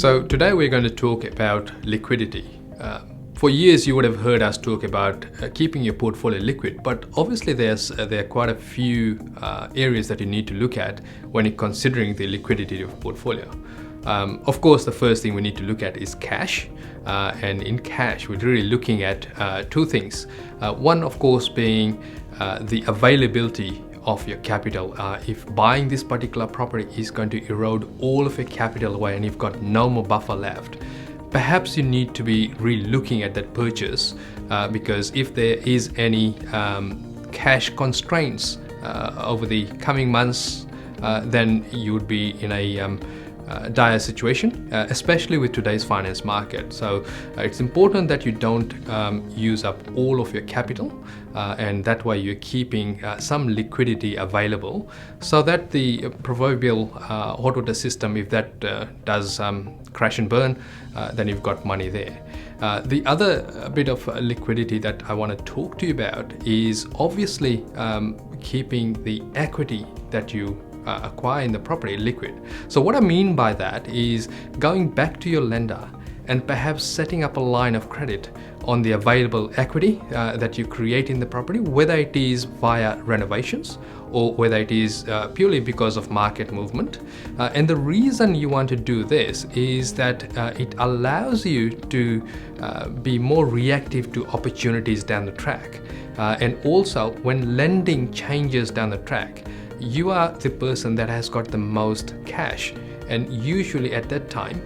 So today we're going to talk about liquidity. For years you would have heard us talk about keeping your portfolio liquid, but obviously there are quite a few areas that you need to look at when you're considering the liquidity of a portfolio. Of course, the first thing we need to look at is cash, and in cash we're really looking at two things. One, of course, being the availability of your capital. If buying this particular property is going to erode all of your capital away and you've got no more buffer left, perhaps you need to be really looking at that purchase, because if there is any cash constraints over the coming months, then you would be in a dire situation, especially with today's finance market. So it's important that you don't use up all of your capital, and that way you're keeping some liquidity available so that the proverbial hot water system, if that does crash and burn, then you've got money there. The other bit of liquidity that I want to talk to you about is obviously keeping the equity that you acquire in the property liquid. So what I mean by that is going back to your lender and perhaps setting up a line of credit on the available equity that you create in the property, whether it is via renovations or whether it is purely because of market movement. And the reason you want to do this is that it allows you to be more reactive to opportunities down the track. And also, when lending changes down the track, you are the person that has got the most cash, and usually at that time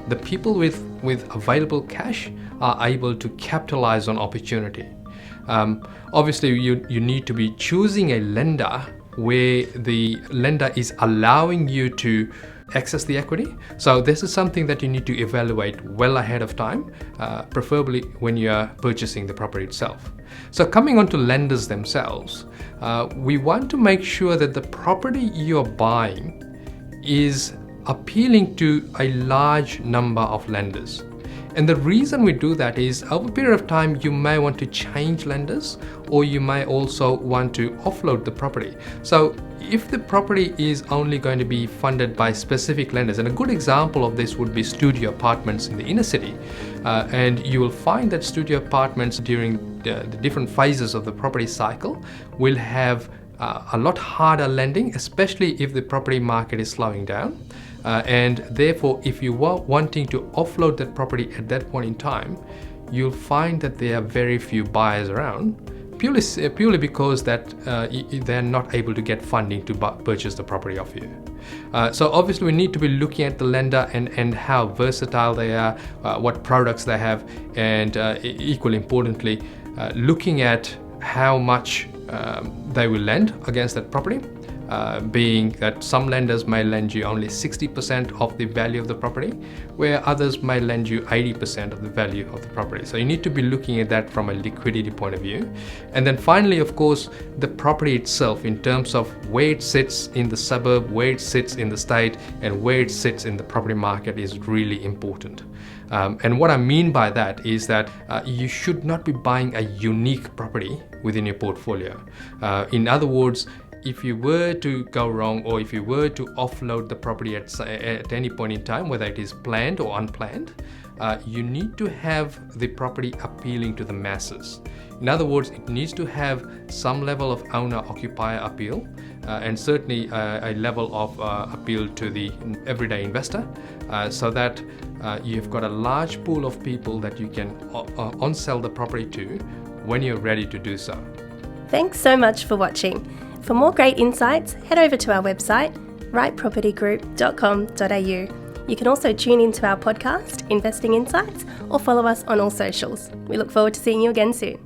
the people with available cash are able to capitalize on opportunity. Obviously you need to be choosing a lender where the lender is allowing you to access the equity. So this is something that you need to evaluate well ahead of time, preferably when you are purchasing the property itself. So coming on to lenders themselves, we want to make sure that the property you're buying is appealing to a large number of lenders. And the reason we do that is over a period of time you may want to change lenders, or you may also want to offload the property. So if the property is only going to be funded by specific lenders, and a good example of this would be studio apartments in the inner city, and you will find that studio apartments during the different phases of the property cycle will have a lot harder lending, especially if the property market is slowing down. And therefore, if you were wanting to offload that property at that point in time, you'll find that there are very few buyers around, purely because that they're not able to get funding to purchase the property off you. So obviously we need to be looking at the lender and how versatile they are, what products they have, and equally importantly, looking at how much they will lend against that property. Being that some lenders may lend you only 60% of the value of the property, where others may lend you 80% of the value of the property. So you need to be looking at that from a liquidity point of view. And then finally, of course, the property itself in terms of where it sits in the suburb, where it sits in the state, and where it sits in the property market is really important. And what I mean by that is that you should not be buying a unique property within your portfolio. In other words, if you were to go wrong, or if you were to offload the property at any point in time, whether it is planned or unplanned, you need to have the property appealing to the masses. In other words, it needs to have some level of owner-occupier appeal, and certainly a level of appeal to the everyday investor, so that you've got a large pool of people that you can on-sell the property to when you're ready to do so. Thanks so much for watching. For more great insights, head over to our website, 𝗙𝗢𝗡𝗖𝗓.com.au. You can also tune into our podcast, Investing Insights, or follow us on all socials. We look forward to seeing you again soon.